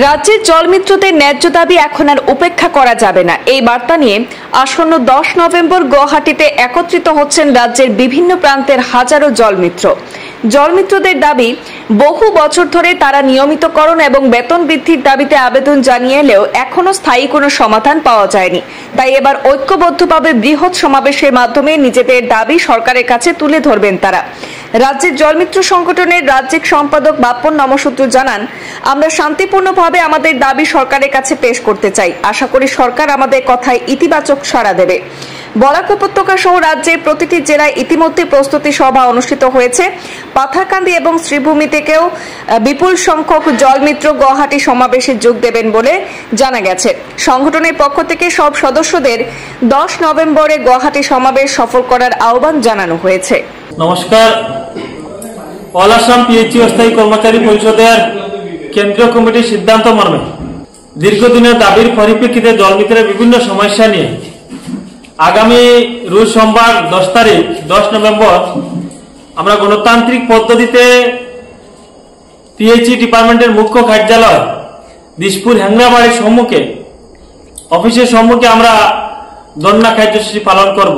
রাজ্যের জলমিত্রদের ন্যায্য দাবি এখন আর উপেক্ষা করা যাবে না। এই বার্তা নিয়ে আসন্ন 10 নভেম্বর গুয়াহাটিতে একত্রিত হচ্ছেন রাজ্যের বিভিন্ন প্রান্তের হাজারো জলমিত্র। জলমিত্রদের দাবি, বহু বছর ধরে তারা নিয়মিতকরণ এবং বেতন বৃদ্ধির দাবিতে আবেদন জানিয়ে এলেও এখনো স্থায়ী কোনো সমাধান পাওয়া যায়নি। তাই এবার ঐক্যবদ্ধভাবে বৃহৎ সমাবেশের মাধ্যমে নিজেদের দাবি সরকারের কাছে তুলে ধরবেন তারা। রাজ্যের জলমিত্র সংগঠনের রাজ্যিক সম্পাদক বাপ্পন নমশূদ্র জানান, আমরা শান্তিপূর্ণভাবে আমাদের দাবি সরকারের কাছে পেশ করতে চাই। আশা করি সরকার আমাদের কথায় ইতিবাচক সাড়া দেবে। বরাক উপত্যকা সহ রাজ্যের প্রতিটি জেলায় ইতিমধ্যে প্রস্তুতি সভা অনুষ্ঠিত হয়েছে। পাথারকান্দি এবং শ্রীভূমি থেকেও বিপুল সংখ্যক জলমিত্র গুয়াহাটি সমাবেশে যোগ দেবেন বলে জানা গেছে। সংগঠনের পক্ষ থেকে সব সদস্যদের 10 নভেম্বরে গুয়াহাটি সমাবেশ সফল করার আহ্বান জানানো হয়েছে। নমস্কার। অল আসাম পিএইচই অস্থায়ী কর্মচারী পরিষদের কেন্দ্রীয় কমিটির সিদ্ধান্ত মর্মে দীর্ঘদিনের দাবির পরিপ্রেক্ষিতে জলমিত্রের বিভিন্ন সমস্যা নিয়ে আগামী রোজ সোমবার 10 নভেম্বর আমরা গণতান্ত্রিক পদ্ধতিতে পিএইচই ডিপার্টমেন্টের মুখ্য কার্যালয় দিশপুর হ্যাংরাবাড়ির সম্মুখে অফিসের সম্মুখে আমরা ধর্ণা কার্যসূচি পালন করব।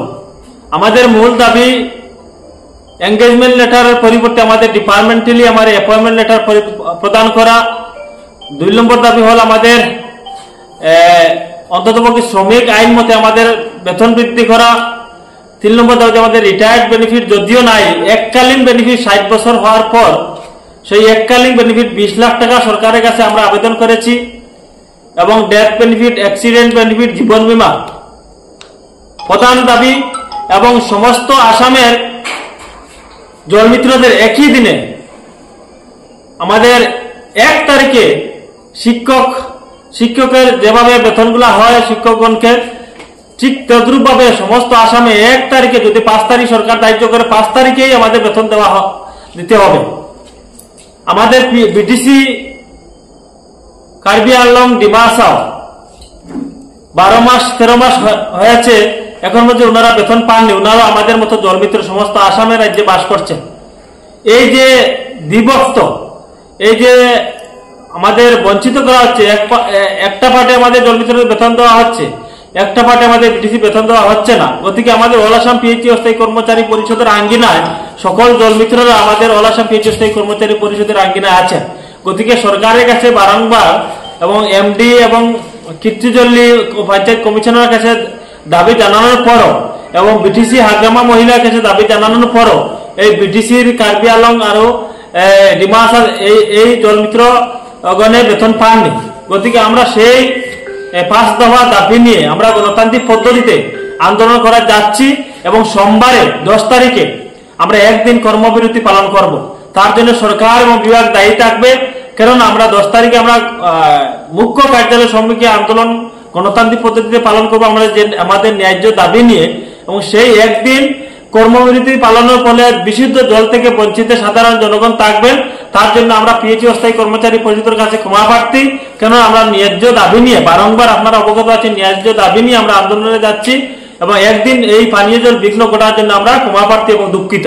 আমাদের মূল দাবি এঙ্গেজমেন্ট লেটারের পরিবর্তে আমাদের ডিপার্টমেন্টালি আমাদের অ্যাপয়েন্টমেন্ট লেটার প্রদান করা। 2 নম্বর দাবি হল আমাদের অন্ততপক্ষে শ্রমিক আইন মতে আমাদের বেতন বৃদ্ধি করা। 3 নম্বর দাবি আমাদের রিটায়ার্ড বেনিফিট যদিও নাই, এককালীন বেনিফিট 60 বছর হওয়ার পর সেই এককালীন বেনিফিট 20 লাখ টাকা সরকারের কাছে আমরা আবেদন করেছি, এবং ডেথ বেনিফিট, অ্যাক্সিডেন্ট বেনিফিট, জীবন বীমা প্রধান দাবি। এবং সমস্ত আসামের জলমিত্রদের একই দিনে আমাদের 1 তারিখে শিক্ষকের যেভাবে বেতনগুলো হয় শিক্ষকগণকে, ঠিক তদ্রুপভাবে সমস্ত আসামে 1 তারিখে, যদি 5 তারিখ সরকার দায়িত্ব করে 5 তারিখেই আমাদের বেতন দিতে হবে। আমাদের বিটিসি কার্বি আংলং ডিমাসাও 12 মাস 13 মাস হয়েছে, এখন পর্যন্ত ওনারা বেতন পাননি। ওনারা আমাদের মতো জলমিত্র সমস্ত আসামের রাজ্যে বাস করছেন। এই যে বিভক্ত, এই যে আমাদের বঞ্চিত করা হচ্ছে, একটা পার্টে আমাদের জলমিত্রদের বেতন দেওয়া হচ্ছে, একটা পার্টে আমাদের বিটিসি বেতন দেওয়া হচ্ছে না। গতিকে আমাদের অল আসাম পিএইচই অস্থায়ী কর্মচারী পরিষদের আঙ্গিনায় সকল জলমিত্ররা আমাদের অল আসাম পিএইচই অস্থায়ী কর্মচারী পরিষদের আঙ্গিনায় আছেন। গতিকে সরকারের কাছে বারংবার এবং এমডি এবং কীর্তিজল্লি পঞ্চায়েত কমিশনারের কাছে দাবি জানানোর পরও এবং বিটিসি হাগ্রামা মহিলার কাছে দাবি জানানোর পরও এই বিটিসির কার্বি আংলং আর ডিমাসা এই জলমিত্র গণে বেতন পাননি। গতিকে আমরা সেই 5 দফা দাবি নিয়ে আমরা গণতান্ত্রিক পদ্ধতিতে আন্দোলন করা যাচ্ছি, এবং সোমবারে 10 তারিখে আমরা 1 দিন কর্মবিরতি পালন করব। তার জন্য সরকার এবং বিভাগ দায়ী থাকবে, কারণ আমরা 10 তারিখে আমরা মুখ্য কার্যালয়ের সম্মুখে আন্দোলন গণতান্ত্রিক পদ্ধতিতে পালন করবো আমাদের ন্যায্য দাবি নিয়ে। এবং সেই 1 দিন কর্মবিরতি পালনের ফলে বিশুদ্ধ জল থেকে বঞ্চিত সাধারণ জনগণ থাকবেন। তার জন্য আমরা পিএইচই অস্থায়ী কর্মচারী পরিষদের কাছে ক্ষমা প্রার্থী, কেন আমরা ন্যায্য দাবি নিয়ে বারংবার আপনারা অবগত আছেন, ন্যায্য দাবি নিয়ে আমরা আন্দোলনে যাচ্ছি, এবং 1 দিন এই পানীয় জল বিঘ্ন ঘটার জন্য আমরা ক্ষমা প্রার্থী এবং দুঃখিত।